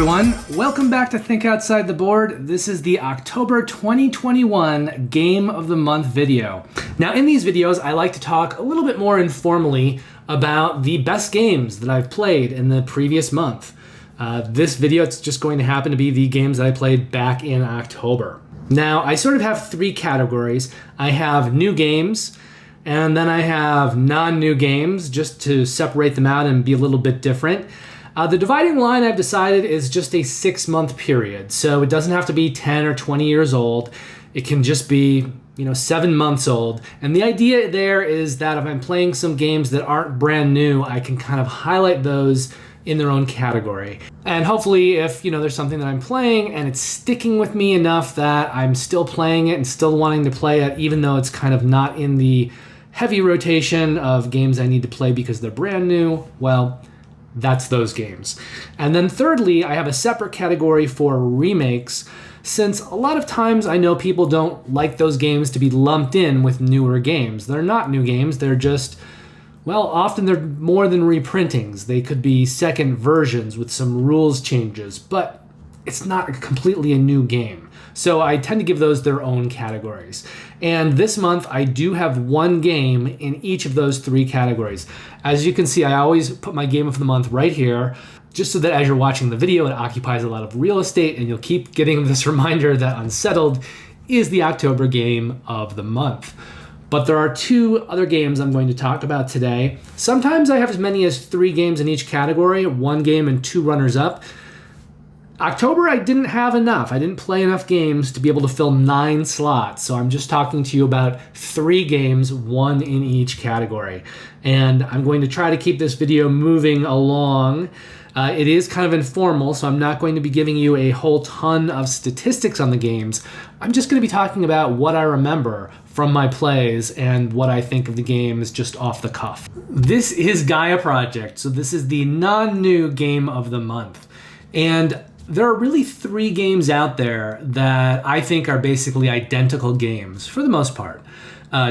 everyone. Welcome back to Think Outside the Board. This is the October 2021 Game of the Month video. Now, in these videos, I like to talk a little bit more informally about the best games that I've played in the previous month. This video, it's just going to happen to be the games that I played back in October. Now, I sort of have three categories. I have new games, and then I have non-new games, just to separate them out and be a little bit different. The dividing line I've decided is just a 6-month period. So it doesn't have to be 10 or 20 years old. It can just be, 7 months old. And the idea there is that if I'm playing some games that aren't brand new, I can kind of highlight those in their own category. And hopefully if, there's something that I'm playing and it's sticking with me enough that I'm still playing it and still wanting to play it, even though it's kind of not in the heavy rotation of games I need to play because they're brand new, well, that's those games. And then thirdly, I have a separate category for remakes, since a lot of times I know people don't like those games to be lumped in with newer games. They're not new games, they're just, often they're more than reprintings. They could be second versions with some rules changes, but it's not completely a new game. So I tend to give those their own categories. And this month, I do have one game in each of those three categories. As you can see, I always put my game of the month right here, just so that as you're watching the video, it occupies a lot of real estate, and you'll keep getting this reminder that Unsettled is the October game of the month. But there are two other games I'm going to talk about today. Sometimes I have as many as 3 games in each category, 1 game and 2 runners-up. October, I didn't have enough. I didn't play enough games to be able to fill 9 slots. So I'm just talking to you about 3 games, 1 in each category. And I'm going to try to keep this video moving along. It is kind of informal, so I'm not going to be giving you a whole ton of statistics on the games. I'm just going to be talking about what I remember from my plays and what I think of the games just off the cuff. This is Gaia Project, so this is the non-new game of the month. And there are really 3 games out there that I think are basically identical games, for the most part.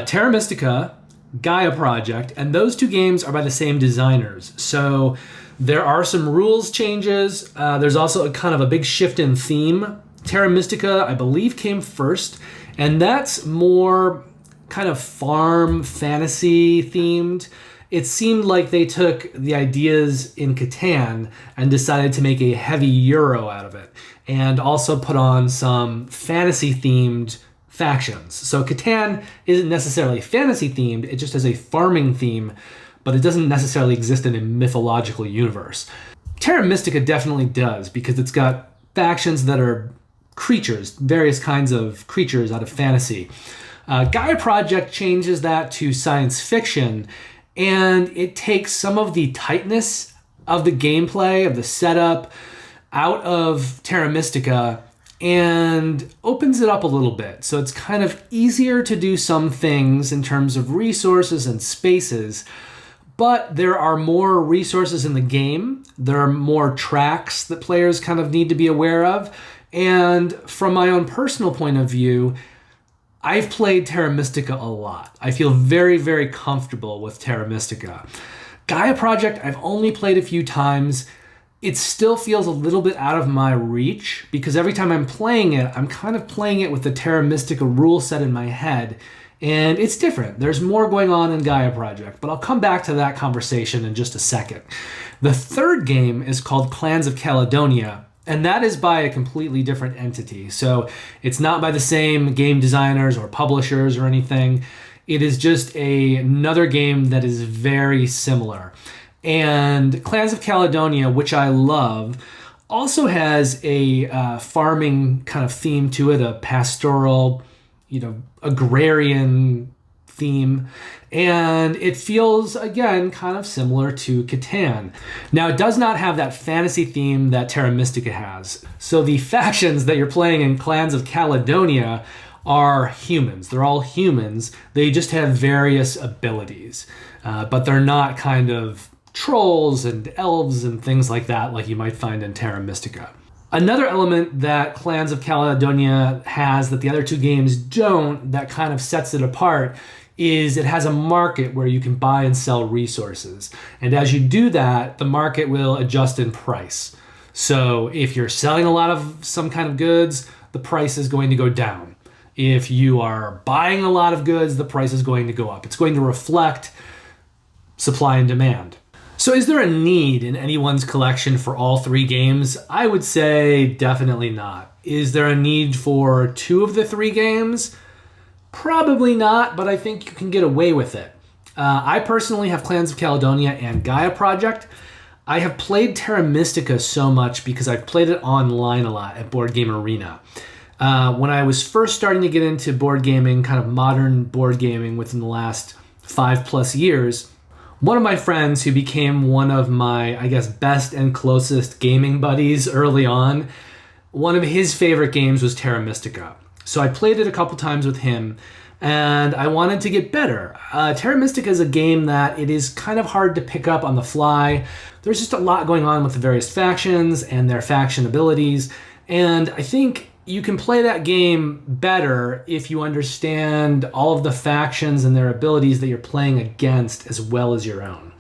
Terra Mystica, Gaia Project, and those 2 games are by the same designers. So there are some rules changes. There's also a kind of a big shift in theme. Terra Mystica, I believe, came first, and that's more kind of farm fantasy themed. It seemed like they took the ideas in Catan and decided to make a heavy Euro out of it, and also put on some fantasy-themed factions. So Catan isn't necessarily fantasy-themed, it just has a farming theme, but it doesn't necessarily exist in a mythological universe. Terra Mystica definitely does, because it's got factions that are creatures, various kinds of creatures out of fantasy. Gaia Project changes that to science fiction, and it takes some of the tightness of the gameplay, of the setup, out of Terra Mystica and opens it up a little bit. So it's kind of easier to do some things in terms of resources and spaces, but there are more resources in the game. There are more tracks that players kind of need to be aware of. And from my own personal point of view, I've played Terra Mystica a lot. I feel very, very comfortable with Terra Mystica. Gaia Project, I've only played a few times. It still feels a little bit out of my reach, because every time I'm playing it, I'm kind of playing it with the Terra Mystica rule set in my head, and it's different. There's more going on in Gaia Project, but I'll come back to that conversation in just a second. The third game is called Clans of Caledonia, and that is by a completely different entity. So it's not by the same game designers or publishers or anything. It is just another game that is very similar. And Clans of Caledonia, which I love, also has a farming kind of theme to it, a pastoral, agrarian theme. And it feels, again, kind of similar to Catan. Now, it does not have that fantasy theme that Terra Mystica has. So the factions that you're playing in Clans of Caledonia are humans. They're all humans. They just have various abilities. But they're not kind of trolls and elves and things like that like you might find in Terra Mystica. Another element that Clans of Caledonia has that the other 2 games don't, that kind of sets it apart, is it has a market where you can buy and sell resources. And as you do that, the market will adjust in price. So if you're selling a lot of some kind of goods, the price is going to go down. If you are buying a lot of goods, the price is going to go up. It's going to reflect supply and demand. So is there a need in anyone's collection for all 3 games? I would say definitely not. Is there a need for 2 of the 3 games? Probably not, but I think you can get away with it. I personally have Clans of Caledonia and Gaia Project. I have played Terra Mystica so much because I've played it online a lot at Board Game Arena. When I was first starting to get into board gaming, kind of modern board gaming within the last 5+ years, one of my friends who became one of my, I guess, best and closest gaming buddies early on, one of his favorite games was Terra Mystica. So I played it a couple times with him, and I wanted to get better. Terra Mystica is a game that it is kind of hard to pick up on the fly. There's just a lot going on with the various factions and their faction abilities, and I think you can play that game better if you understand all of the factions and their abilities that you're playing against as well as your own.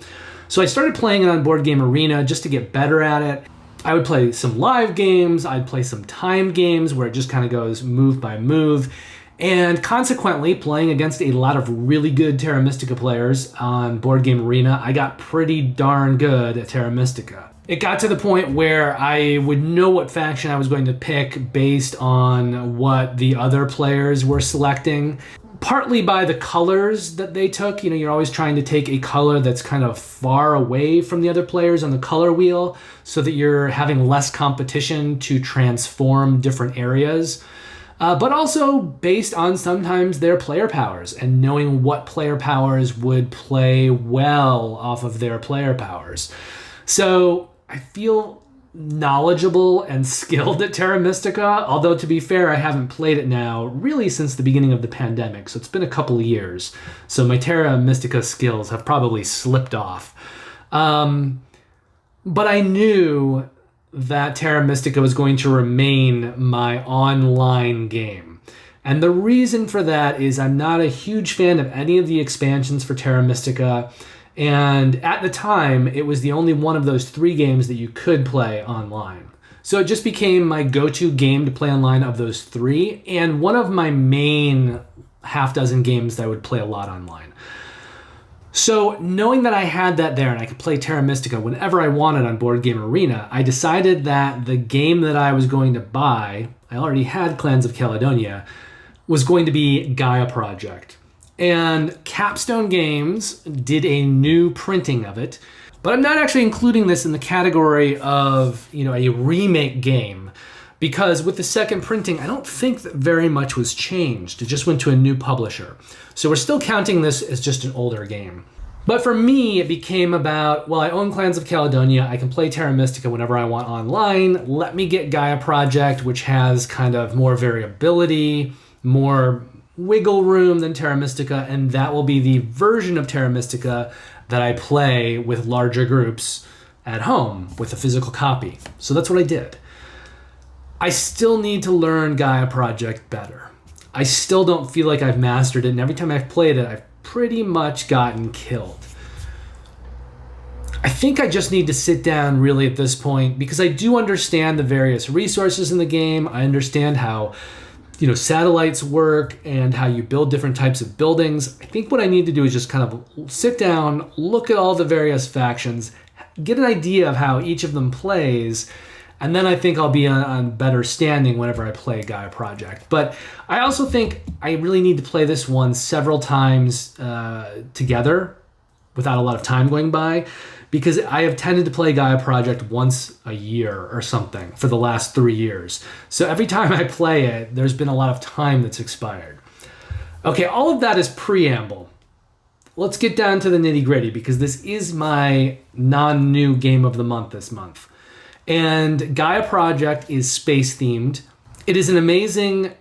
So I started playing it on Board Game Arena just to get better at it. I would play some live games, I'd play some timed games where it just kind of goes move by move, and consequently playing against a lot of really good Terra Mystica players on Board Game Arena, I got pretty darn good at Terra Mystica. It got to the point where I would know what faction I was going to pick based on what the other players were selecting, partly by the colors that they took. You know, you're always trying to take a color that's kind of far away from the other players on the color wheel so that you're having less competition to transform different areas. But also based on sometimes their player powers and knowing what player powers would play well off of their player powers. So I feel knowledgeable and skilled at Terra Mystica, although to be fair, I haven't played it now really since the beginning of the pandemic, so it's been a couple of years. So my Terra Mystica skills have probably slipped off. But I knew that Terra Mystica was going to remain my online game. And the reason for that is I'm not a huge fan of any of the expansions for Terra Mystica. And at the time, it was the only one of those 3 games that you could play online. So it just became my go-to game to play online of those 3, and one of my main half dozen games that I would play a lot online. So knowing that I had that there and I could play Terra Mystica whenever I wanted on Board Game Arena, I decided that the game that I was going to buy, I already had Clans of Caledonia, was going to be Gaia Project. And Capstone Games did a new printing of it, but I'm not actually including this in the category of, a remake game, because with the second printing, I don't think that very much was changed. It just went to a new publisher. So we're still counting this as just an older game. But for me, it became about, well, I own Clans of Caledonia, I can play Terra Mystica whenever I want online. Let me get Gaia Project, which has kind of more variability, more wiggle room than Terra Mystica, and that will be the version of Terra Mystica that I play with larger groups at home with a physical copy. So that's what I did. I still need to learn Gaia Project better. I still don't feel like I've mastered it, and every time I've played it, I've pretty much gotten killed. I think I just need to sit down really at this point, because I do understand the various resources in the game. I understand how satellites work and how you build different types of buildings. I think what I need to do is just kind of sit down, look at all the various factions, get an idea of how each of them plays, and then I think I'll be on better standing whenever I play Gaia Project. But I also think I really need to play this one several times together without a lot of time going by, because I have tended to play Gaia Project once a year or something for the last 3 years. So every time I play it, there's been a lot of time that's expired. Okay, all of that is preamble. Let's get down to the nitty-gritty, because this is my non-new game of the month this month. And Gaia Project is space-themed. It is an amazing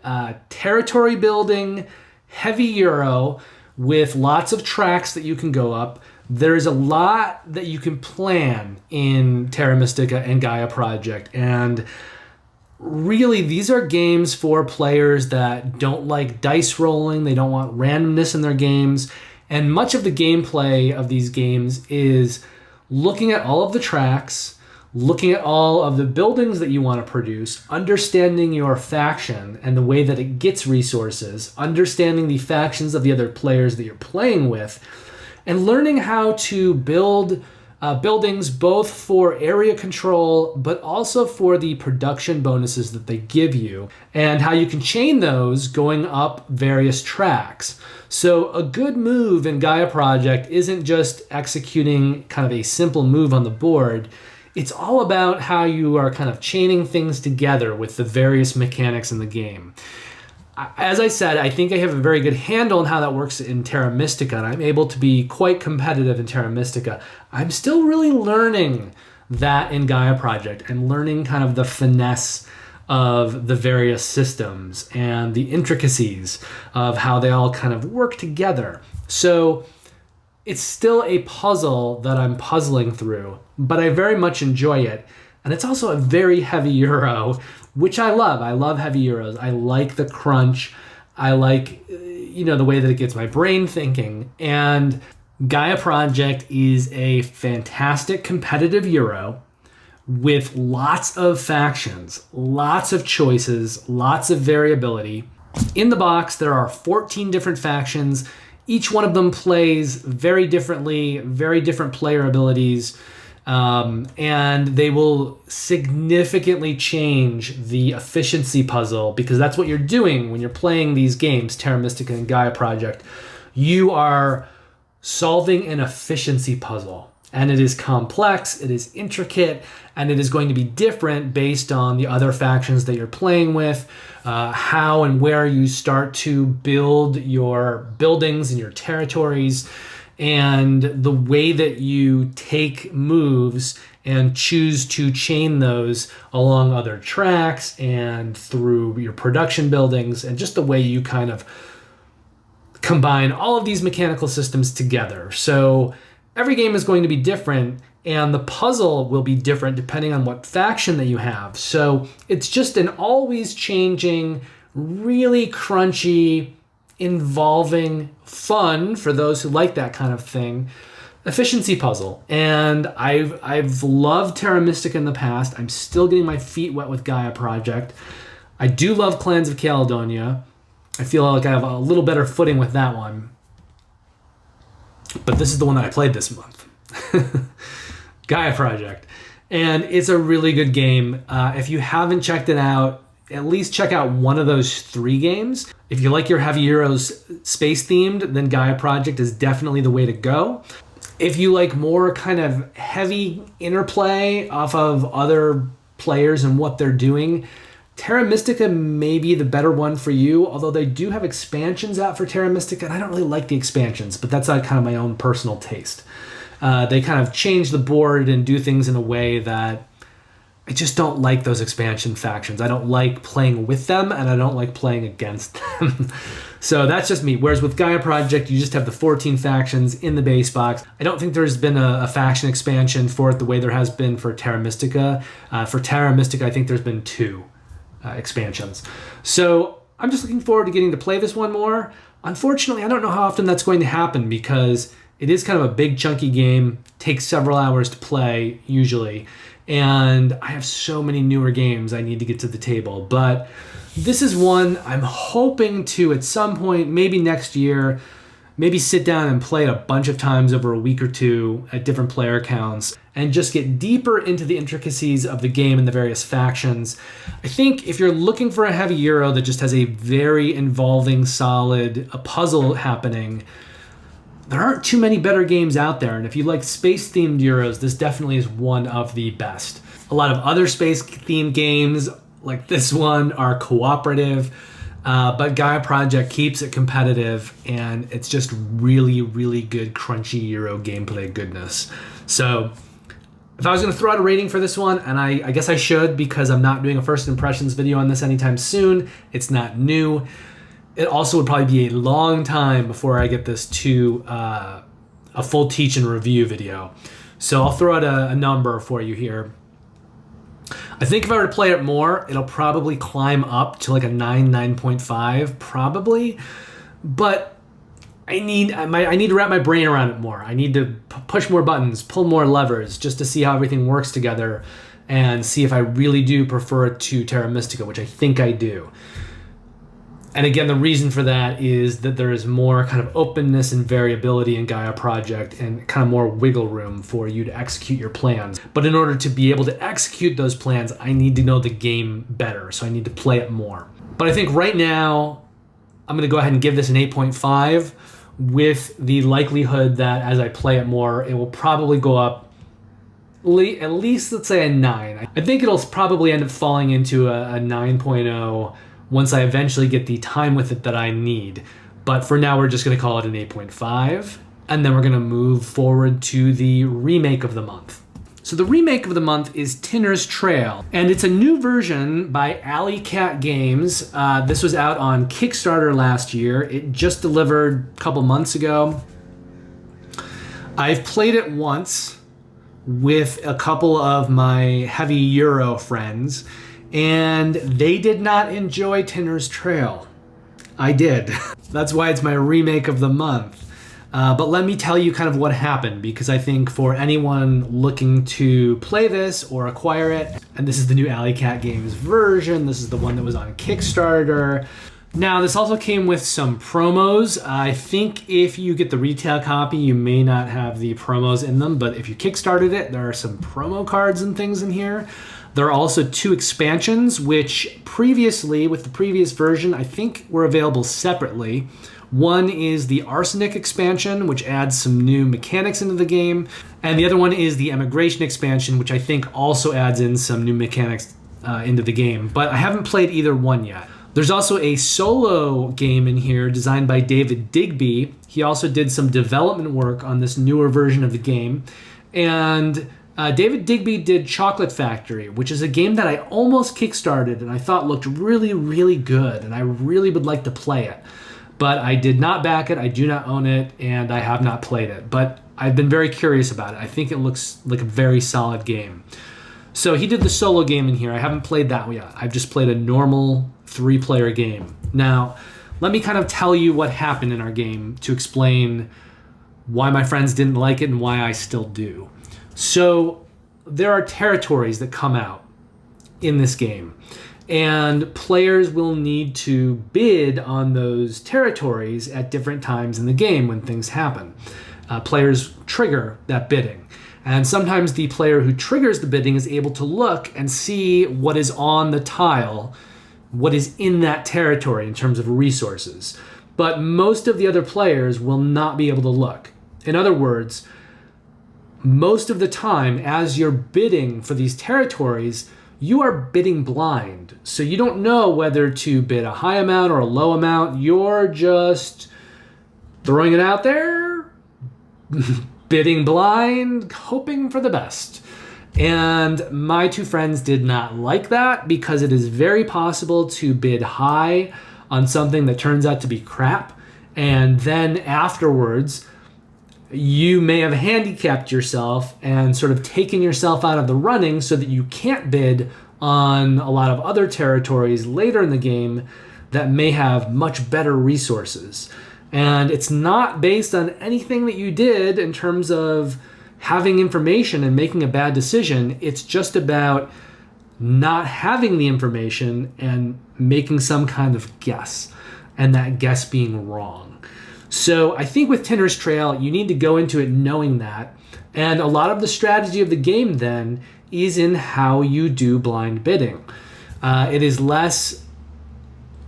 territory building, heavy Euro, with lots of tracks that you can go up. There's a lot that you can plan in Terra Mystica and Gaia Project, and really these are games for players that don't like dice rolling, they don't want randomness in their games, and much of the gameplay of these games is looking at all of the tracks, looking at all of the buildings that you want to produce, understanding your faction and the way that it gets resources, understanding the factions of the other players that you're playing with, and learning how to build buildings both for area control but also for the production bonuses that they give you, and how you can chain those going up various tracks. So a good move in Gaia Project isn't just executing kind of a simple move on the board. It's all about how you are kind of chaining things together with the various mechanics in the game. As I said, I think I have a very good handle on how that works in Terra Mystica, and I'm able to be quite competitive in Terra Mystica. I'm still really learning that in Gaia Project and learning kind of the finesse of the various systems and the intricacies of how they all kind of work together. So it's still a puzzle that I'm puzzling through, but I very much enjoy it. And it's also a very heavy euro, which I love. I love heavy euros. I like the crunch. I like, the way that it gets my brain thinking. And Gaia Project is a fantastic competitive euro with lots of factions, lots of choices, lots of variability. In the box, there are 14 different factions. Each one of them plays very differently, very different player abilities, and they will significantly change the efficiency puzzle, because that's what you're doing when you're playing these games, Terra Mystica and Gaia Project. You are solving an efficiency puzzle. And it is complex, it is intricate, and it is going to be different based on the other factions that you're playing with, how and where you start to build your buildings and your territories, and the way that you take moves and choose to chain those along other tracks and through your production buildings, and just the way you kind of combine all of these mechanical systems together. So every game is going to be different, and the puzzle will be different depending on what faction that you have. So it's just an always changing, really crunchy, involving, fun, for those who like that kind of thing, efficiency puzzle. And I've loved Terra Mystica in the past. I'm still getting my feet wet with Gaia Project. I do love Clans of Caledonia. I feel like I have a little better footing with that one. But this is the one that I played this month. Gaia Project. And it's a really good game. If you haven't checked it out, at least check out one of those 3 games. If you like your heavy Euros space themed, then Gaia Project is definitely the way to go. If you like more kind of heavy interplay off of other players and what they're doing, Terra Mystica may be the better one for you, although they do have expansions out for Terra Mystica, and I don't really like the expansions, but that's kind of my own personal taste. They kind of change the board and do things in a way that I just don't like those expansion factions. I don't like playing with them, and I don't like playing against them. So that's just me. Whereas with Gaia Project, you just have the 14 factions in the base box. I don't think there's been a faction expansion for it the way there has been for Terra Mystica. For Terra Mystica, I think there's been 2 expansions. So I'm just looking forward to getting to play this one more. Unfortunately, I don't know how often that's going to happen, because it is kind of a big chunky game, takes several hours to play usually, and I have so many newer games I need to get to the table. But this is one I'm hoping to, at some point, maybe next year, maybe sit down and play it a bunch of times over a week or 2 at different player counts, and just get deeper into the intricacies of the game and the various factions. I think if you're looking for a heavy Euro that just has a very involving, solid puzzle happening, there aren't too many better games out there. And if you like space-themed Euros, this definitely is one of the best. A lot of other space-themed games, like this one, are cooperative, but Gaia Project keeps it competitive, and it's just really, really good, crunchy Euro gameplay goodness. So if I was going to throw out a rating for this one, and I guess I should, because I'm not doing a first impressions video on this anytime soon, it's not new. It also would probably be a long time before I get this to a full teach and review video. So I'll throw out a number for you here. I think if I were to play it more, it'll probably climb up to like a 9, 9.5, probably. But I need to wrap my brain around it more. I need to push more buttons, pull more levers, just to see how everything works together and see if I really do prefer it to Terra Mystica, which I think I do. And again, the reason for that is that there is more kind of openness and variability in Gaia Project and kind of more wiggle room for you to execute your plans. But in order to be able to execute those plans, I need to know the game better, so I need to play it more. But I think right now, I'm going to go ahead and give this an 8.5 with the likelihood that as I play it more, it will probably go up at least, let's say, a 9. I think it'll probably end up falling into a 9.0 once I eventually get the time with it that I need. But for now, we're just going to call it an 8.5. And then we're going to move forward to the remake of the month. So the remake of the month is Tinner's Trail. And it's a new version by Alley Cat Games. This was out on Kickstarter last year. It just delivered a couple months ago. I've played it once with a couple of my heavy Euro friends, and they did not enjoy Tinner's Trail. I did. That's why it's my remake of the month. But let me tell you kind of what happened, because I think for anyone looking to play this or acquire it, and this is the new Alley Cat Games version, this is the one that was on Kickstarter. Now, this also came with some promos. I think if you get the retail copy, you may not have the promos in them, but if you Kickstarted it, there are some promo cards and things in here. There are also 2 expansions, which previously, with the previous version, I think were available separately. One is the Arsenic expansion, which adds some new mechanics into the game. And the other one is the Emigration expansion, which I think also adds in some new mechanics into the game. But I haven't played either one yet. There's also a solo game in here designed by David Digby. He also did some development work on this newer version of the game. And David Digby did Chocolate Factory, which is a game that I almost kickstarted and I thought looked really, really good, and I really would like to play it. But I did not back it, I do not own it, and I have not played it. But I've been very curious about it. I think it looks like a very solid game. So he did the solo game in here. I haven't played that one yet. I've just played a normal 3-player game. Now, let me kind of tell you what happened in our game to explain why my friends didn't like it and why I still do. So there are territories that come out in this game, and players will need to bid on those territories at different times in the game when things happen. Players trigger that bidding, and sometimes the player who triggers the bidding is able to look and see what is on the tile, what is in that territory in terms of resources. But most of the other players will not be able to look. In other words, most of the time, as you're bidding for these territories, you are bidding blind. So you don't know whether to bid a high amount or a low amount. You're just throwing it out there, bidding blind, hoping for the best. And my 2 friends did not like that, because it is very possible to bid high on something that turns out to be crap, and then afterwards you may have handicapped yourself and sort of taken yourself out of the running so that you can't bid on a lot of other territories later in the game that may have much better resources. And it's not based on anything that you did in terms of having information and making a bad decision. It's just about not having the information and making some kind of guess, and that guess being wrong. So I think with Tinner's Trail, you need to go into it knowing that. And a lot of the strategy of the game then is in how you do blind bidding. It is less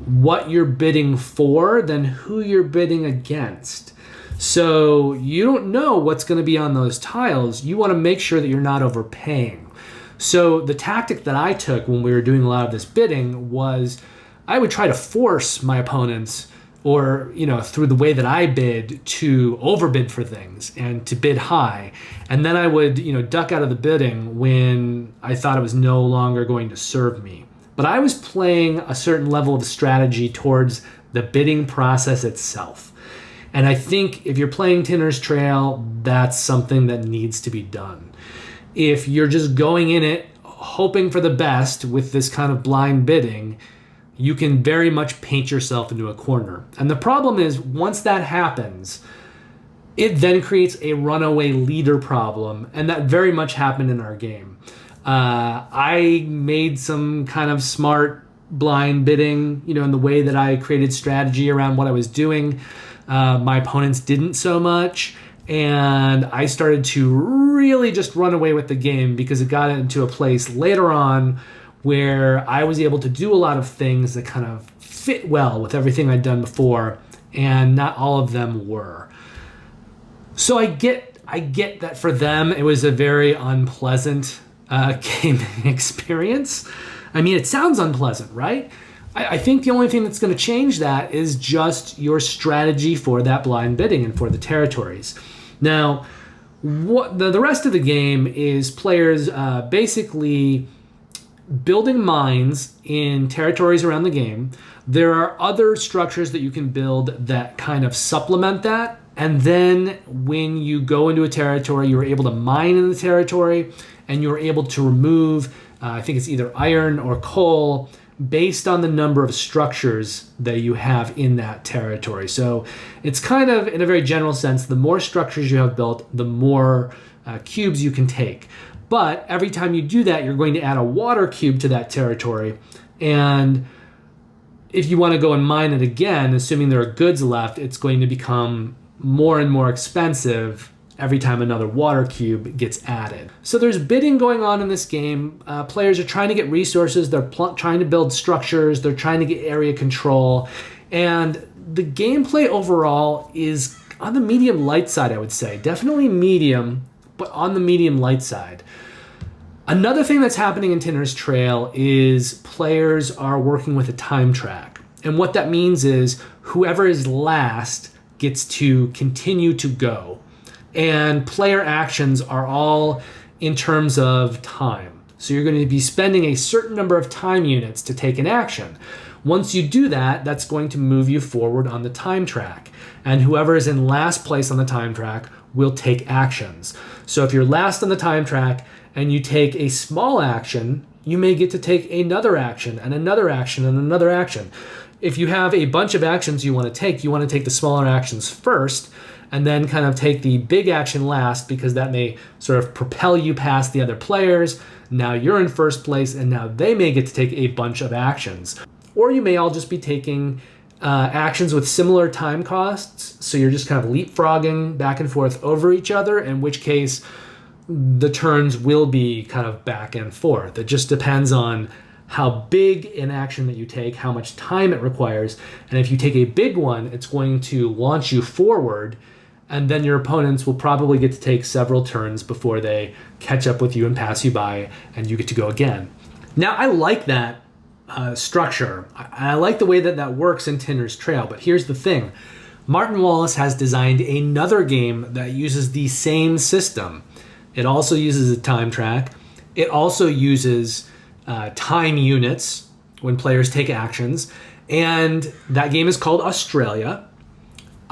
what you're bidding for than who you're bidding against. So you don't know what's going to be on those tiles. You want to make sure that you're not overpaying. So the tactic that I took when we were doing a lot of this bidding was I would try to force my opponents, or, you know, through the way that I bid, to overbid for things and to bid high. And then I would, you know, duck out of the bidding when I thought it was no longer going to serve me. But I was playing a certain level of strategy towards the bidding process itself. And I think if you're playing Tinner's Trail, that's something that needs to be done. If you're just going in it hoping for the best with this kind of blind bidding, you can very much paint yourself into a corner. And the problem is, once that happens, it then creates a runaway leader problem, and that very much happened in our game. I made some kind of smart blind bidding, in the way that I created strategy around what I was doing. My opponents didn't so much, and I started to really just run away with the game because it got into a place later on where I was able to do a lot of things that kind of fit well with everything I'd done before, and not all of them were. So I get that for them it was a very unpleasant gaming experience. I mean, it sounds unpleasant, right? I think the only thing that's going to change that is just your strategy for that blind bidding and for the territories. Now, what the rest of the game is players basically building mines in territories around the game. There are other structures that you can build that kind of supplement that. And then when you go into a territory, you're able to mine in the territory, and you're able to remove, I think it's either iron or coal, based on the number of structures that you have in that territory. So it's kind of, in a very general sense, the more structures you have built, the more cubes you can take. But every time you do that, you're going to add a water cube to that territory. And if you want to go and mine it again, assuming there are goods left, it's going to become more and more expensive every time another water cube gets added. So there's bidding going on in this game. Players are trying to get resources. They're trying to build structures. They're trying to get area control. And the gameplay overall is on the medium light side, I would say. Definitely medium, but on the medium light side. Another thing that's happening in Tinner's Trail is players are working with a time track. And what that means is whoever is last gets to continue to go. And player actions are all in terms of time. So you're going to be spending a certain number of time units to take an action. Once you do that, that's going to move you forward on the time track. And whoever is in last place on the time track will take actions. So if you're last on the time track and you take a small action, you may get to take another action and another action and another action. If you have a bunch of actions you want to take the smaller actions first, and then kind of take the big action last, because that may sort of propel you past the other players. Now you're in first place, and now they may get to take a bunch of actions. Or you may all just be taking actions with similar time costs, so you're just kind of leapfrogging back and forth over each other, in which case the turns will be kind of back and forth. It just depends on how big an action that you take, how much time it requires, and if you take a big one, it's going to launch you forward, and then your opponents will probably get to take several turns before they catch up with you and pass you by, and you get to go again. Now, I like that structure. I like the way that that works in Tinner's Trail, but here's the thing. Martin Wallace has designed another game that uses the same system. It also uses a time track. It also uses time units when players take actions, and that game is called Australia.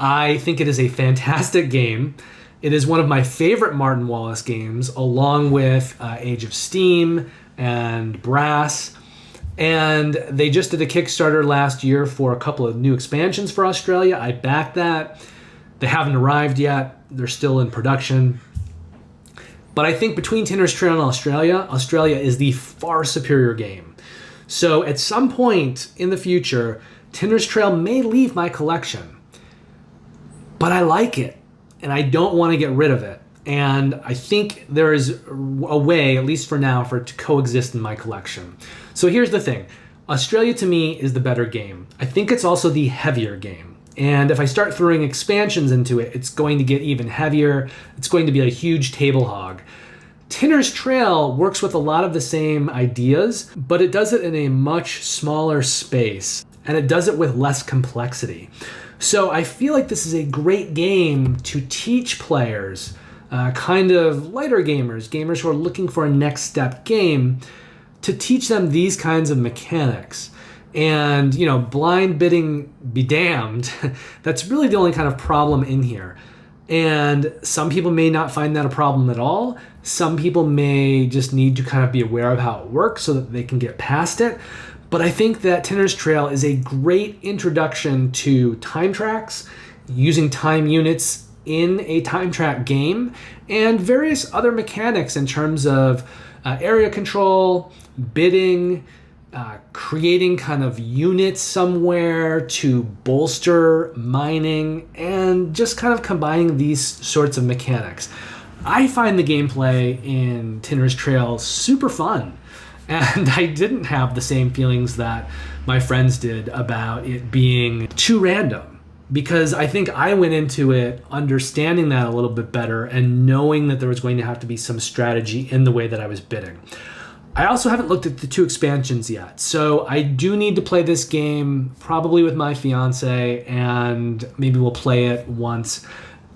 I think it is a fantastic game. It is one of my favorite Martin Wallace games, along with Age of Steam and Brass. And they just did a Kickstarter last year for a couple of new expansions for Australia. I backed that. They haven't arrived yet. They're still in production. But I think between Tinner's Trail and Australia is the far superior game. So at some point in the future, Tinner's Trail may leave my collection. But I like it, and I don't want to get rid of it. And I think there is a way, at least for now, for it to coexist in my collection. So here's the thing. Australia, to me, is the better game. I think it's also the heavier game. And if I start throwing expansions into it, it's going to get even heavier. It's going to be a huge table hog. Tinner's Trail works with a lot of the same ideas, but it does it in a much smaller space, and it does it with less complexity. So I feel like this is a great game to teach players, kind of lighter gamers who are looking for a next step game, to teach them these kinds of mechanics. And, blind bidding be damned, that's really the only kind of problem in here. And some people may not find that a problem at all. Some people may just need to kind of be aware of how it works so that they can get past it. But I think that Tinner's Trail is a great introduction to time tracks, using time units in a time track game, and various other mechanics in terms of area control, bidding, creating kind of units somewhere to bolster mining, and just kind of combining these sorts of mechanics. I find the gameplay in Tinner's Trail super fun, and I didn't have the same feelings that my friends did about it being too random, because I think I went into it understanding that a little bit better and knowing that there was going to have to be some strategy in the way that I was bidding. I also haven't looked at the 2 expansions yet, so I do need to play this game probably with my fiance, and maybe we'll play it once,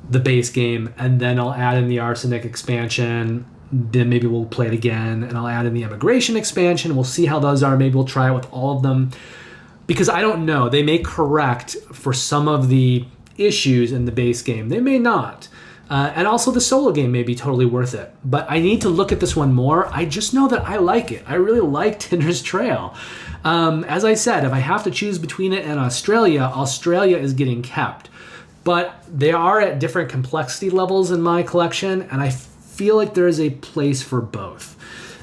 the base game, and then I'll add in the Arsenic expansion. Then maybe we'll play it again, and I'll add in the Immigration expansion. We'll see how those are. Maybe we'll try it with all of them, because I don't know. They may correct for some of the issues in the base game. They may not. And also the solo game may be totally worth it. But I need to look at this one more. I just know that I like it. I really like Tinner's Trail. As I said, if I have to choose between it and Australia, Australia is getting kept. But they are at different complexity levels in my collection, and I feel like there is a place for both.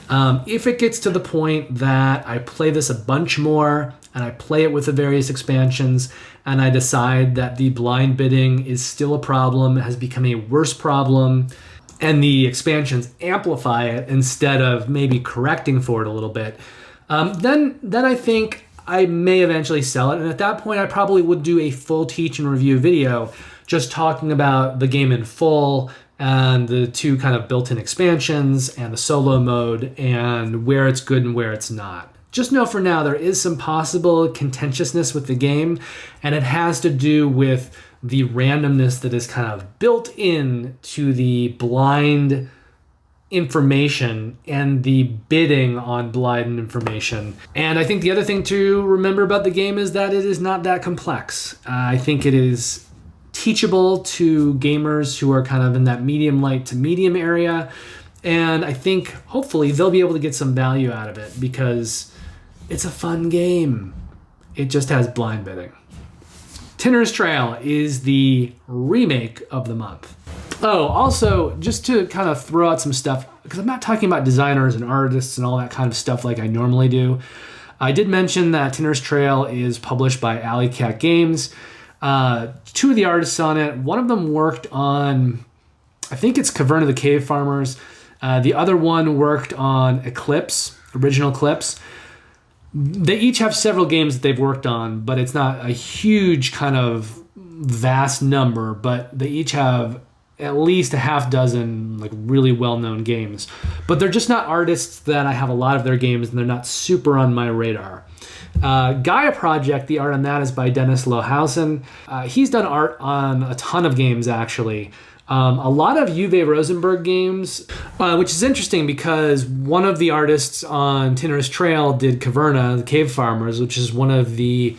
If it gets to the point that I play this a bunch more, and I play it with the various expansions, and I decide that the blind bidding is still a problem, has become a worse problem, and the expansions amplify it instead of maybe correcting for it a little bit, then I think I may eventually sell it. And at that point, I probably would do a full teach and review video just talking about the game in full, and the 2 kind of built-in expansions, and the solo mode, and where it's good and where it's not. Just know for now there is some possible contentiousness with the game, and it has to do with the randomness that is kind of built in to the blind information and the bidding on blind information. And I think the other thing to remember about the game is that it is not that complex. I think it is teachable to gamers who are kind of in that medium light to medium area, and I think hopefully they'll be able to get some value out of it, because it's a fun game. It just has blind bidding. Tinner's Trail is the remake of the month. Oh, also, just to kind of throw out some stuff, because I'm not talking about designers and artists and all that kind of stuff like I normally do. I did mention that Tinner's Trail is published by Alley Cat Games. 2 of the artists on it, one of them worked on, I think it's Caverna the Cave Farmers. The other one worked on Eclipse, Original Eclipse. They each have several games that they've worked on, but it's not a huge kind of vast number, but they each have at least a half dozen like really well-known games. But they're just not artists that I have a lot of their games, and they're not super on my radar. Gaia Project, the art on that is by Dennis Lohausen. He's done art on a ton of games, actually. A lot of Uwe Rosenberg games, which is interesting because one of the artists on Tinner's Trail did Caverna, the Cave Farmers, which is one of the...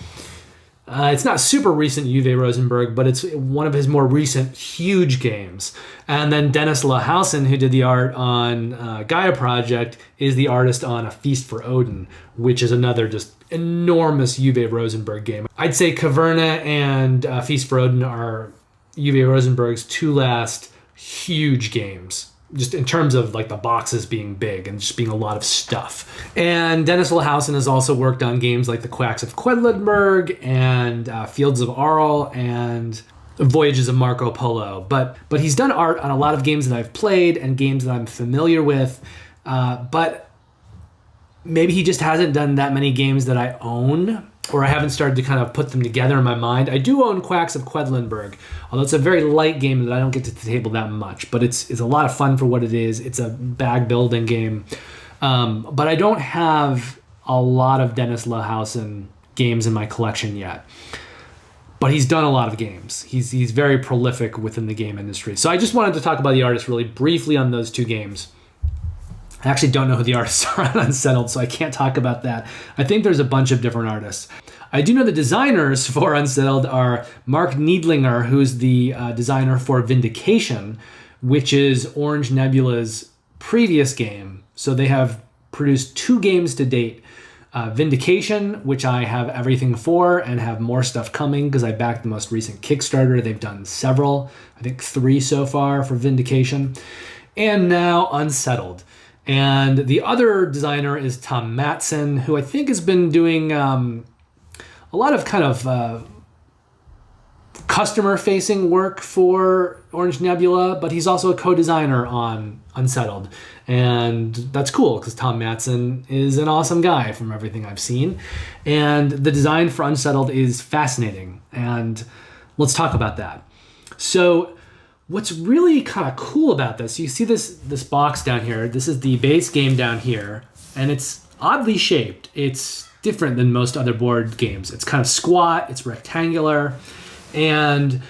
it's not super recent Uwe Rosenberg, but it's one of his more recent huge games. And then Dennis Lohausen, who did the art on Gaia Project, is the artist on A Feast for Odin, which is another just enormous Uwe Rosenberg game. I'd say Caverna and Feast for Odin are Uwe Rosenberg's 2 last huge games, just in terms of like the boxes being big and just being a lot of stuff. And Dennis Lohausen has also worked on games like The Quacks of Quedlinburg and Fields of Arle and Voyages of Marco Polo. But he's done art on a lot of games that I've played and games that I'm familiar with. But maybe he just hasn't done that many games that I own, or I haven't started to kind of put them together in my mind. I do own Quacks of Quedlinburg, although it's a very light game that I don't get to the table that much, but it's a lot of fun for what it is. It's a bag building game. But I don't have a lot of Dennis Lohausen games in my collection yet. But he's done a lot of games. He's very prolific within the game industry. So I just wanted to talk about the artists really briefly on those 2 games. I actually don't know who the artists are on Unsettled, so I can't talk about that. I think there's a bunch of different artists. I do know the designers for Unsettled are Mark Needlinger, who's the designer for Vindication, which is Orange Nebula's previous game. So they have produced 2 games to date. Vindication, which I have everything for and have more stuff coming because I backed the most recent Kickstarter. They've done several, I think 3 so far for Vindication. And now Unsettled. And the other designer is Tom Matson, who I think has been doing a lot of kind of customer-facing work for Orange Nebula, but he's also a co-designer on Unsettled. And that's cool because Tom Matson is an awesome guy from everything I've seen. And the design for Unsettled is fascinating. And let's talk about that. So what's really kind of cool about this, you see this box down here. This is the base game down here, and it's oddly shaped. It's different than most other board games. It's kind of squat, it's rectangular. And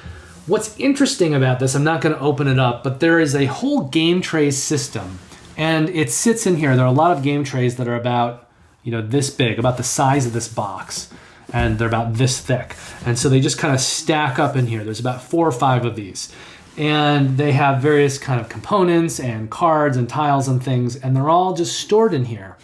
what's interesting about this, I'm not going to open it up, but there is a whole game tray system, and it sits in here. There are a lot of game trays that are about, this big, about the size of this box, and they're about this thick. And so they just kind of stack up in here. There's about 4 or 5 of these, and they have various kind of components and cards and tiles and things, and they're all just stored in here.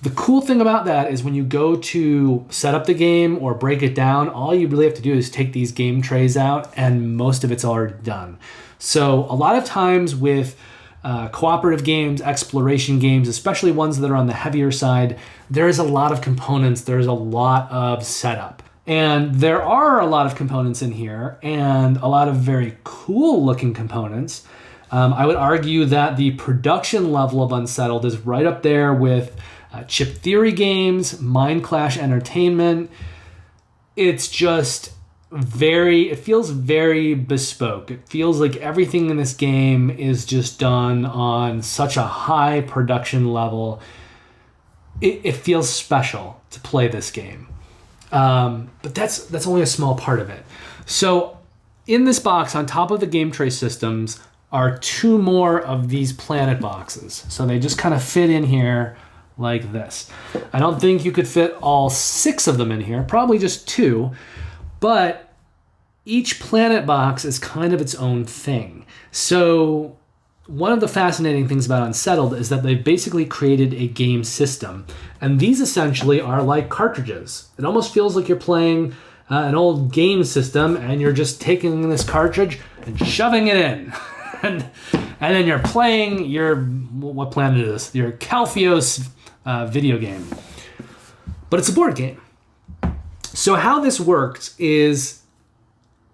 The cool thing about that is when you go to set up the game or break it down, all you really have to do is take these game trays out, and most of it's already done. So a lot of times with cooperative games, exploration games, especially ones that are on the heavier side, there's a lot of components, there's a lot of setup. And there are a lot of components in here, and a lot of very cool looking components. I would argue that the production level of Unsettled is right up there with Chip Theory games, Mind Clash Entertainment. It's just it feels very bespoke. It feels like everything in this game is just done on such a high production level. It feels special to play this game. But that's only a small part of it. So in this box, on top of the game tray systems, are 2 more of these planet boxes. So they just kind of fit in here like this. I don't think you could fit all 6 of them in here, probably just 2, but each planet box is kind of its own thing. So one of the fascinating things about Unsettled is that they've basically created a game system, and these essentially are like cartridges. It almost feels like you're playing an old game system, and you're just taking this cartridge and shoving it in. and then you're playing what planet is this? Your Calfios video game. But it's a board game. So how this works is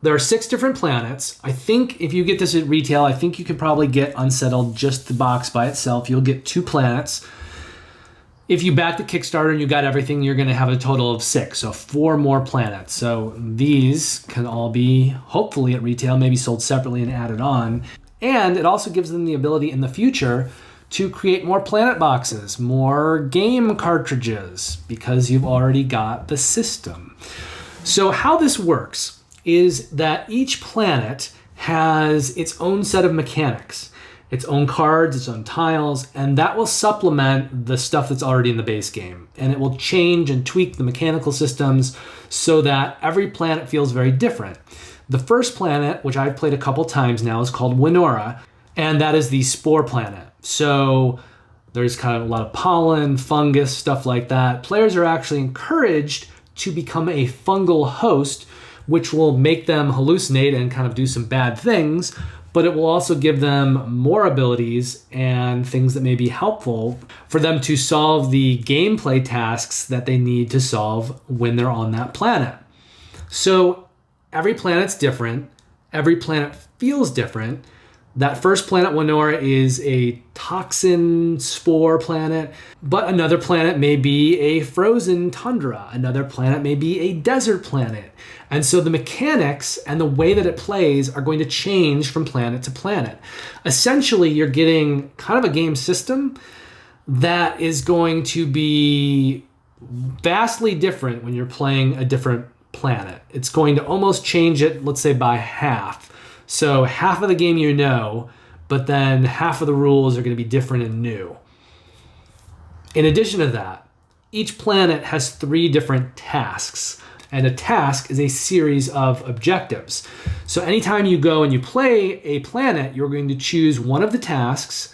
there are 6 different planets. I think if you get this at retail, I think you could probably get Unsettled, just the box by itself. You'll get 2 planets. If you back the Kickstarter and you got everything, you're going to have a total of 6, so 4 more planets. So these can all be, hopefully at retail, maybe sold separately and added on. And it also gives them the ability in the future to create more planet boxes, more game cartridges, because you've already got the system. So how this works is that each planet has its own set of mechanics, its own cards, its own tiles, and that will supplement the stuff that's already in the base game. And it will change and tweak the mechanical systems so that every planet feels very different. The first planet, which I've played a couple times now, is called Winora, and that is the spore planet. So there's kind of a lot of pollen, fungus, stuff like that. Players are actually encouraged to become a fungal host, which will make them hallucinate and kind of do some bad things, but it will also give them more abilities and things that may be helpful for them to solve the gameplay tasks that they need to solve when they're on that planet. So every planet's different. Every planet feels different. That first planet, Winora, is a toxin spore planet, but another planet may be a frozen tundra. Another planet may be a desert planet. And so the mechanics and the way that it plays are going to change from planet to planet. Essentially, you're getting kind of a game system that is going to be vastly different when you're playing a different planet. It's going to almost change it, let's say, by half. So half of the game you know, but then half of the rules are going to be different and new. In addition to that, each planet has 3 different tasks, and a task is a series of objectives. So anytime you go and you play a planet, you're going to choose one of the tasks,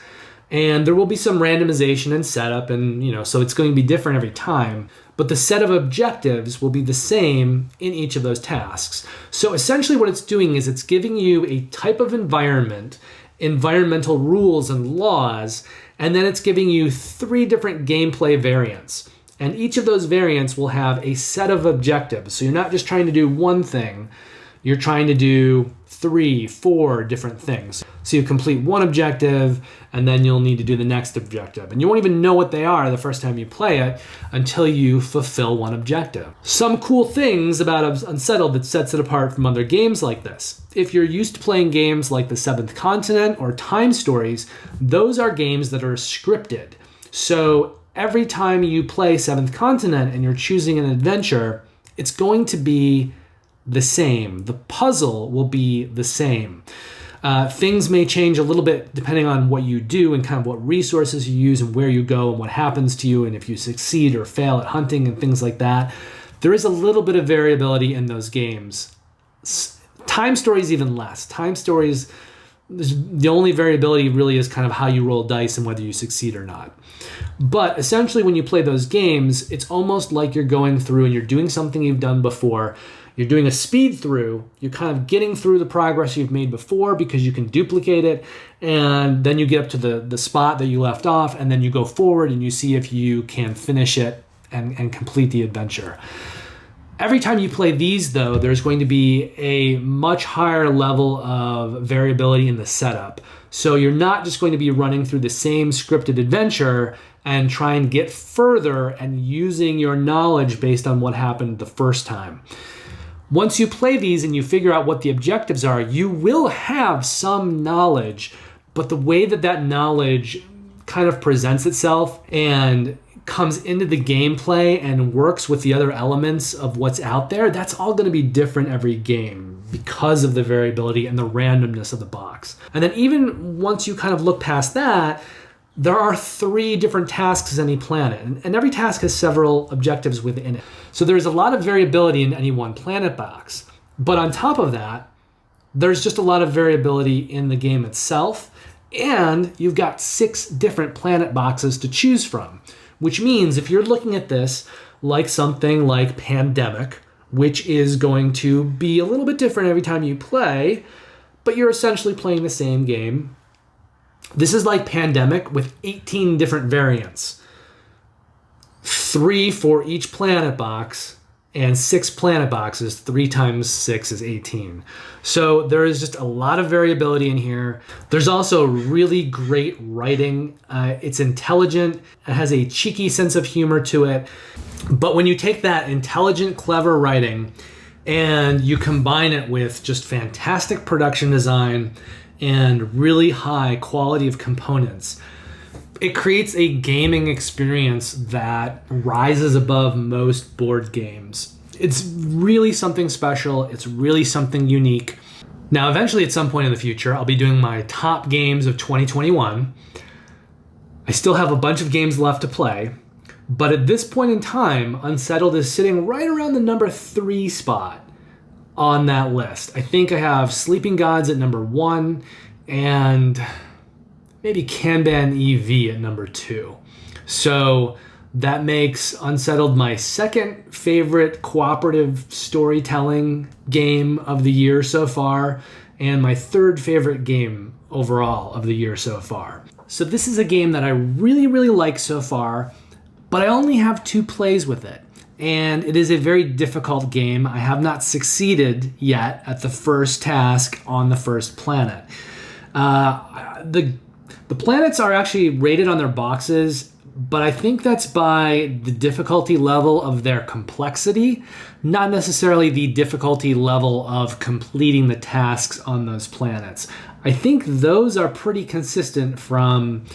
And there will be some randomization and setup, and so it's going to be different every time. But the set of objectives will be the same in each of those tasks. So essentially what it's doing is it's giving you a type of environment, environmental rules and laws, and then it's giving you 3 different gameplay variants. And each of those variants will have a set of objectives. So you're not just trying to do one thing, you're trying to do 3, 4 different things. So you complete one objective, and then you'll need to do the next objective. And you won't even know what they are the first time you play it until you fulfill one objective. Some cool things about Unsettled that sets it apart from other games like this. If you're used to playing games like The Seventh Continent or Time Stories, those are games that are scripted. So every time you play Seventh Continent and you're choosing an adventure, it's going to be the same. The puzzle will be the same. Things may change a little bit depending on what you do and kind of what resources you use and where you go and what happens to you and if you succeed or fail at hunting and things like that. There is a little bit of variability in those games. Time Stories even less. Time Stories, the only variability really is kind of how you roll dice and whether you succeed or not. But essentially when you play those games, it's almost like you're going through and you're doing something you've done before. You're doing a speed through, you're kind of getting through the progress you've made before because you can duplicate it, and then you get up to the spot that you left off, and then you go forward and you see if you can finish it and complete the adventure. Every time you play these, though, there's going to be a much higher level of variability in the setup. So you're not just going to be running through the same scripted adventure and try and get further and using your knowledge based on what happened the first time. Once you play these and you figure out what the objectives are, you will have some knowledge, but the way that that knowledge kind of presents itself and comes into the gameplay and works with the other elements of what's out there, that's all going to be different every game because of the variability and the randomness of the box. And then even once you kind of look past that, there are 3 different tasks on any planet, and every task has several objectives within it. So there's a lot of variability in any one planet box. But on top of that, there's just a lot of variability in the game itself, and you've got 6 different planet boxes to choose from, which means if you're looking at this like something like Pandemic, which is going to be a little bit different every time you play, but you're essentially playing the same game. This is like Pandemic with 18 different variants. 3 for each planet box and 6 planet boxes. 3 times 6 is 18. So there is just a lot of variability in here. There's also really great writing. It's intelligent. It has a cheeky sense of humor to it. But when you take that intelligent, clever writing and you combine it with just fantastic production design and really high quality of components, it creates a gaming experience that rises above most board games. It's really something special. It's really something unique. Now, eventually at some point in the future, I'll be doing my top games of 2021. I still have a bunch of games left to play, but at this point in time, Unsettled is sitting right around the number 3 spot on that list. I think I have Sleeping Gods at number 1 and maybe Kanban EV at number 2. So that makes Unsettled my second favorite cooperative storytelling game of the year so far, and my third favorite game overall of the year so far. So this is a game that I really, really like so far, but I only have 2 plays with it. And it is a very difficult game. I have not succeeded yet at the first task on the first planet. The planets are actually rated on their boxes, but I think that's by the difficulty level of their complexity, not necessarily the difficulty level of completing the tasks on those planets. I think those are pretty consistent from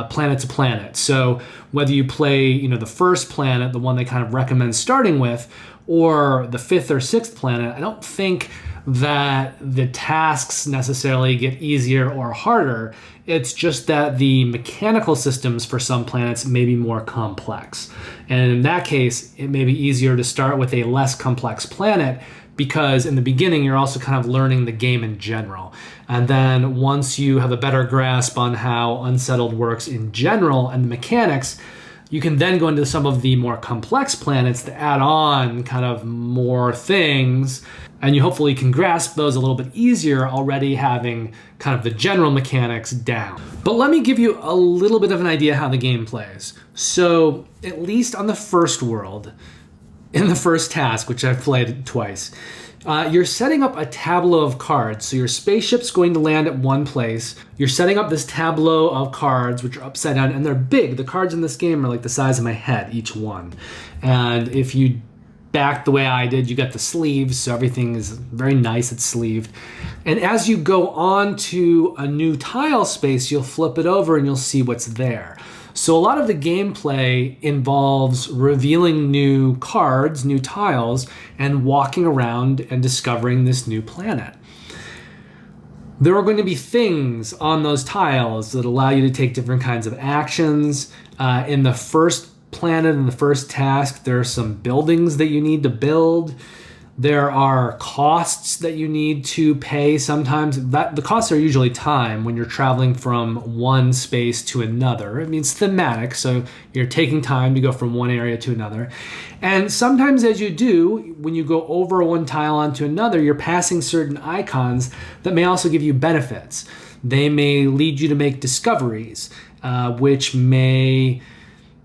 planet to planet. So whether you play, the first planet, the one they kind of recommend starting with, or the 5th or 6th planet, I don't think that the tasks necessarily get easier or harder. It's just that the mechanical systems for some planets may be more complex. And in that case, it may be easier to start with a less complex planet because in the beginning you're also kind of learning the game in general. And then once you have a better grasp on how Unsettled works in general and the mechanics, you can then go into some of the more complex planets to add on kind of more things, and you hopefully can grasp those a little bit easier already having kind of the general mechanics down. But let me give you a little bit of an idea how the game plays. So at least on the first world, in the first task, which I've played twice, you're setting up a tableau of cards. So your spaceship's going to land at one place. You're setting up this tableau of cards, which are upside down, and they're big. The cards in this game are like the size of my head, each one. And if you back the way I did, you got the sleeves, so everything is very nice, it's sleeved. And as you go on to a new tile space, you'll flip it over and you'll see what's there. So a lot of the gameplay involves revealing new cards, new tiles, and walking around and discovering this new planet. There are going to be things on those tiles that allow you to take different kinds of actions. In the first planet, in the first task, there are some buildings that you need to build. There are costs that you need to pay sometimes. The costs are usually time when you're traveling from one space to another. I mean, it's thematic, so you're taking time to go from one area to another. And sometimes as you do, when you go over one tile onto another, you're passing certain icons that may also give you benefits. They may lead you to make discoveries, which may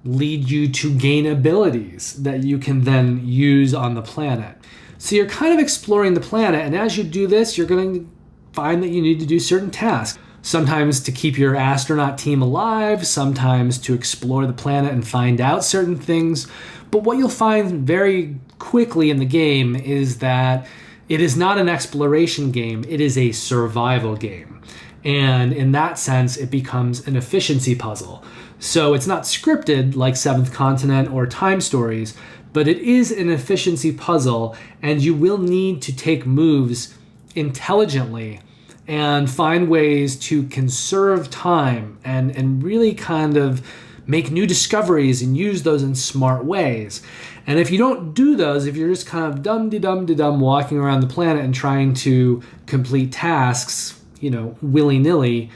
lead you to gain abilities that you can then use on the planet. So you're kind of exploring the planet, and as you do this, you're going to find that you need to do certain tasks. Sometimes to keep your astronaut team alive, sometimes to explore the planet and find out certain things. But what you'll find very quickly in the game is that it is not an exploration game, it is a survival game. And in that sense, it becomes an efficiency puzzle. So it's not scripted like Seventh Continent or Time Stories, but it is an efficiency puzzle, and you will need to take moves intelligently and find ways to conserve time and really kind of make new discoveries and use those in smart ways. And if you don't do those, if you're just kind of dum-de-dum-de-dum walking around the planet and trying to complete tasks, willy-nilly,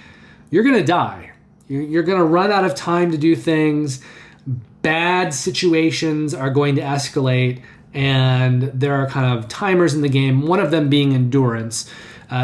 you're going to die. You're going to run out of time to do things. Bad situations are going to escalate, and there are kind of timers in the game, one of them being endurance.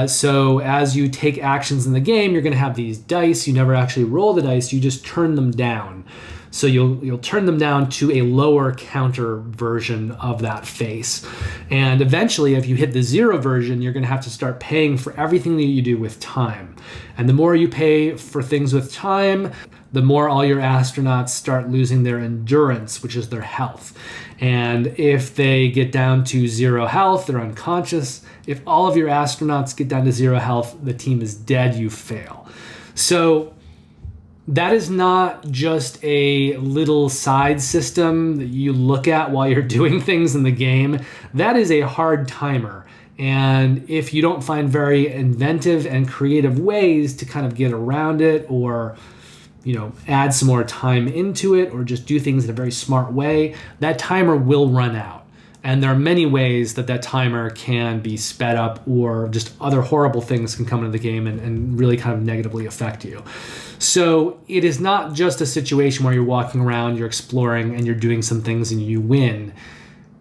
So as you take actions in the game, you're going to have these dice. You never actually roll the dice, you just turn them down. So you'll turn them down to a lower counter version of that face. And eventually, if you hit the 0 version, you're going to have to start paying for everything that you do with time. And the more you pay for things with time, the more all your astronauts start losing their endurance, which is their health. And if they get down to 0 health, they're unconscious. If all of your astronauts get down to 0 health, the team is dead, you fail. So that is not just a little side system that you look at while you're doing things in the game. That is a hard timer. And if you don't find very inventive and creative ways to kind of get around it, or add some more time into it, or just do things in a very smart way, that timer will run out. And there are many ways that timer can be sped up, or just other horrible things can come into the game and really kind of negatively affect you. So it is not just a situation where you're walking around, you're exploring, and you're doing some things and you win.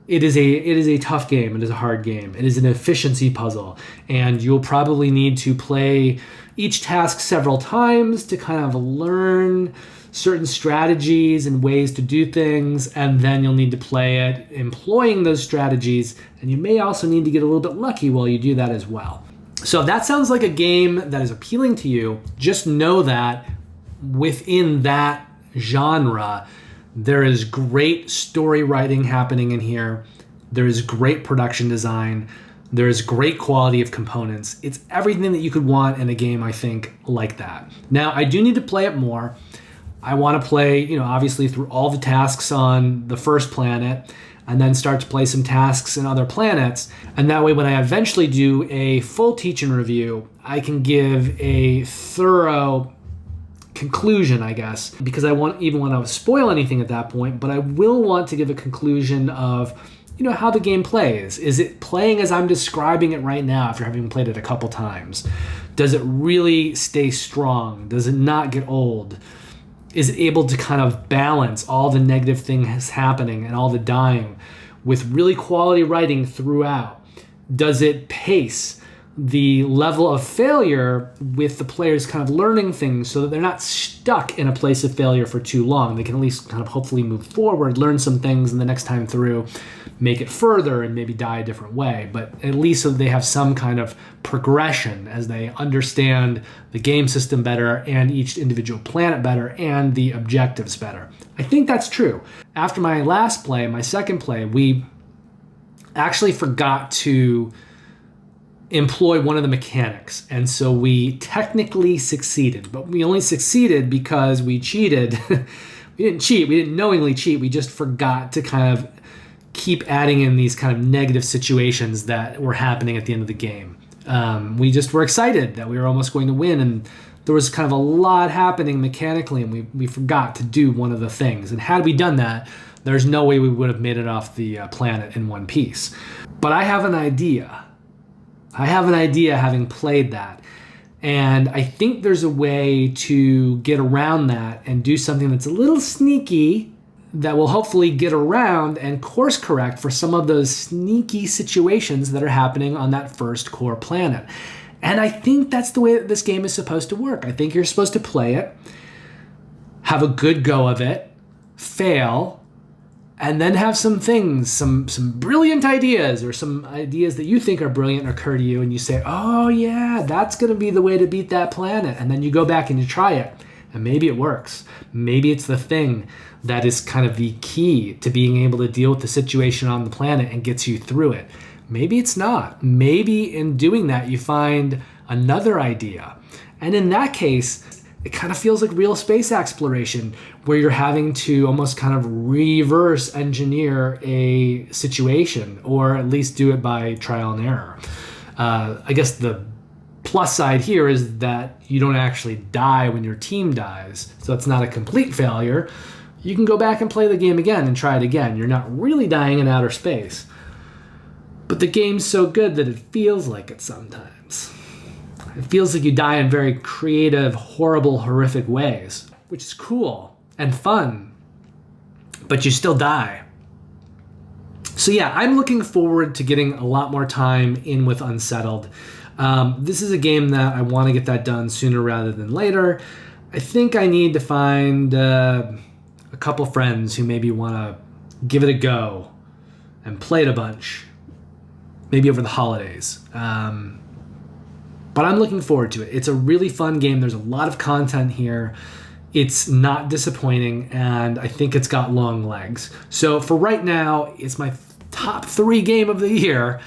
It is a tough game. It is a hard game. It is an efficiency puzzle, and you'll probably need to play each task several times to kind of learn certain strategies and ways to do things, and then you'll need to play it employing those strategies, and you may also need to get a little bit lucky while you do that as well. So if that sounds like a game that is appealing to you, just know that within that genre, there is great story writing happening in here. There is great production design. There is great quality of components. It's everything that you could want in a game, I think, like that. Now, I do need to play it more. I want to play, obviously through all the tasks on the first planet, and then start to play some tasks in other planets. And that way, when I eventually do a full teach-in review, I can give a thorough conclusion, I guess, because I want to spoil anything at that point, but I will want to give a conclusion of how the game plays. Is it playing as I'm describing it right now after having played it a couple times? Does it really stay strong? Does it not get old? Is it able to kind of balance all the negative things happening and all the dying with really quality writing throughout? Does it pace the level of failure with the players kind of learning things so that they're not stuck in a place of failure for too long? They can at least kind of hopefully move forward, learn some things, and the next time through make it further and maybe die a different way. But at least so they have some kind of progression as they understand the game system better and each individual planet better and the objectives better. I think that's true. After my last play, my second play, we actually forgot to employ one of the mechanics. And so we technically succeeded, but we only succeeded because we cheated. We didn't cheat. We didn't knowingly cheat. We just forgot to kind of keep adding in these kind of negative situations that were happening at the end of the game. We just were excited that we were almost going to win, and there was kind of a lot happening mechanically, and we forgot to do one of the things. And had we done that, there's no way we would have made it off the planet in one piece. But I have an idea. Having played that. And I think there's a way to get around that and do something that's a little sneaky that will hopefully get around and course correct for some of those sneaky situations that are happening on that first core planet. And I think that's the way that this game is supposed to work. I think you're supposed to play it, have a good go of it, fail, and then have some things, some brilliant ideas or some ideas that you think are brilliant occur to you, and you say, oh yeah, that's going to be the way to beat that planet. And then you go back and you try it, and maybe it works. Maybe it's the thing that is kind of the key to being able to deal with the situation on the planet and gets you through it. Maybe it's not. Maybe in doing that, you find another idea. And in that case, it kind of feels like real space exploration, where you're having to almost kind of reverse engineer a situation, or at least do it by trial and error. I guess the plus side here is that you don't actually die when your team dies, so it's not a complete failure. You can go back and play the game again and try it again. You're not really dying in outer space. But the game's so good that it feels like it sometimes. It feels like you die in very creative, horrible, horrific ways, which is cool and fun, but you still die. So yeah, I'm looking forward to getting a lot more time in with Unsettled. This is a game that I want to get that done sooner rather than later. I think I need to find a couple friends who maybe want to give it a go and play it a bunch, maybe over the holidays. But I'm looking forward to it. It's a really fun game. There's a lot of content here. It's not disappointing, and I think it's got long legs. So for right now, it's my top 3 game of the year.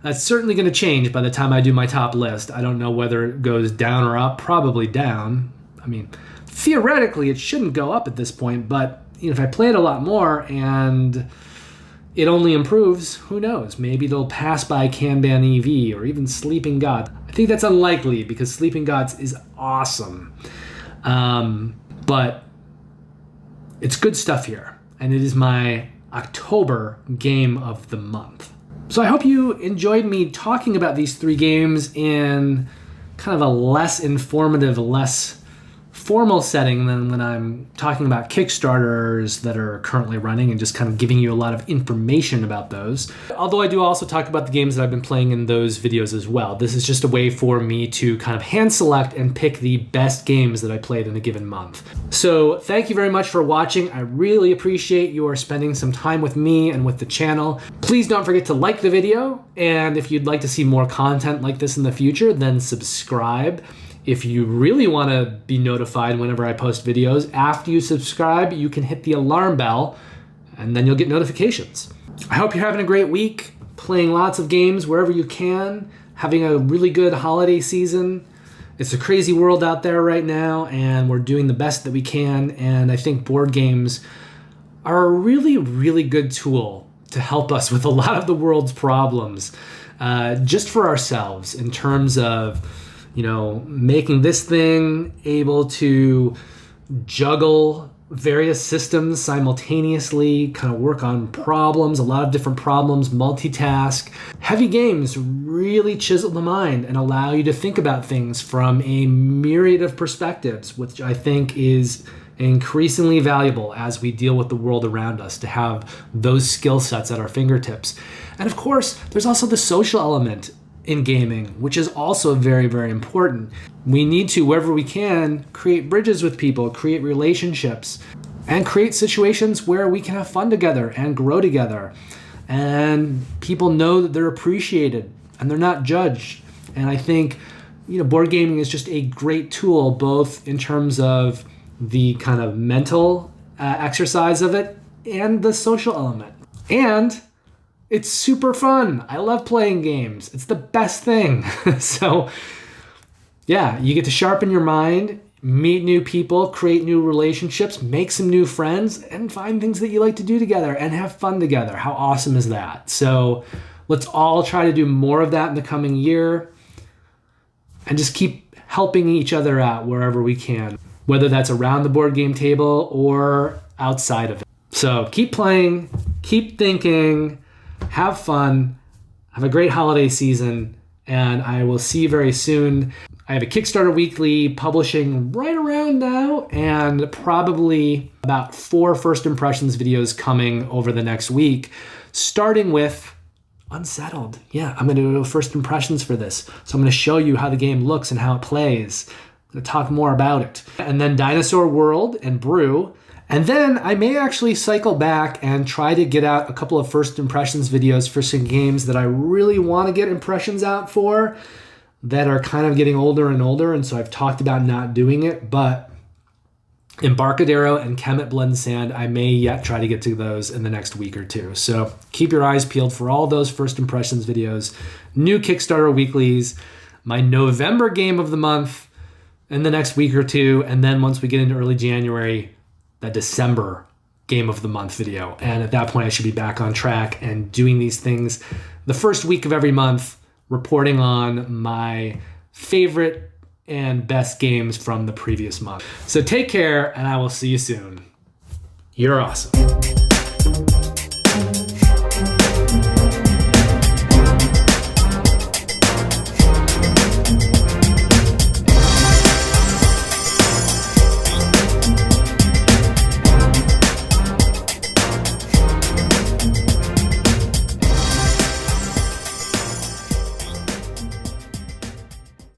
That's certainly going to change by the time I do my top list. I don't know whether it goes down or up. Probably down. I mean, theoretically, it shouldn't go up at this point, but if I play it a lot more and it only improves, who knows? Maybe it'll pass by Kanban EV or even Sleeping Gods. I think that's unlikely because Sleeping Gods is awesome. But it's good stuff here, and it is my October game of the month. So I hope you enjoyed me talking about these 3 games in kind of a less informative, less formal setting than when I'm talking about Kickstarters that are currently running and just kind of giving you a lot of information about those. Although I do also talk about the games that I've been playing in those videos as well. This is just a way for me to kind of hand select and pick the best games that I played in a given month. So thank you very much for watching. I really appreciate your spending some time with me and with the channel. Please don't forget to like the video, and if you'd like to see more content like this in the future, then subscribe. If you really want to be notified whenever I post videos, after you subscribe, you can hit the alarm bell, and then you'll get notifications. I hope you're having a great week, playing lots of games wherever you can, having a really good holiday season. It's a crazy world out there right now, and we're doing the best that we can, and I think board games are a really, really good tool to help us with a lot of the world's problems, just for ourselves in terms of making this thing able to juggle various systems simultaneously, kind of work on problems, a lot of different problems, multitask. Heavy games really chisel the mind and allow you to think about things from a myriad of perspectives, which I think is increasingly valuable as we deal with the world around us, to have those skill sets at our fingertips. And of course, there's also the social element in gaming, which is also very, very important. We need to, wherever we can, create bridges with people, create relationships, and create situations where we can have fun together and grow together. And people know that they're appreciated and they're not judged. And I think, board gaming is just a great tool, both in terms of the kind of mental exercise of it and the social element. And it's super fun. I love playing games. It's the best thing. So yeah, you get to sharpen your mind, meet new people, create new relationships, make some new friends, and find things that you like to do together and have fun together. How awesome is that? So let's all try to do more of that in the coming year and just keep helping each other out wherever we can, whether that's around the board game table or outside of it. So keep playing, keep thinking, have fun, have a great holiday season, and I will see you very soon. I have a Kickstarter weekly publishing right around now, and probably about 4 first impressions videos coming over the next week, starting with Unsettled. Yeah, I'm going to do first impressions for this. So I'm going to show you how the game looks and how it plays. I'm going to talk more about it. And then Dinosaur World and Brew. And then I may actually cycle back and try to get out a couple of first impressions videos for some games that I really want to get impressions out for, that are kind of getting older and older. And so I've talked about not doing it, but Embarcadero and Kemet Blood and Sand, I may yet try to get to those in the next week or two. So keep your eyes peeled for all those first impressions videos, new Kickstarter weeklies, my November game of the month in the next week or two. And then once we get into early January, that December game of the month video. And at that point, I should be back on track and doing these things the first week of every month, reporting on my favorite and best games from the previous month. So take care, and I will see you soon. You're awesome.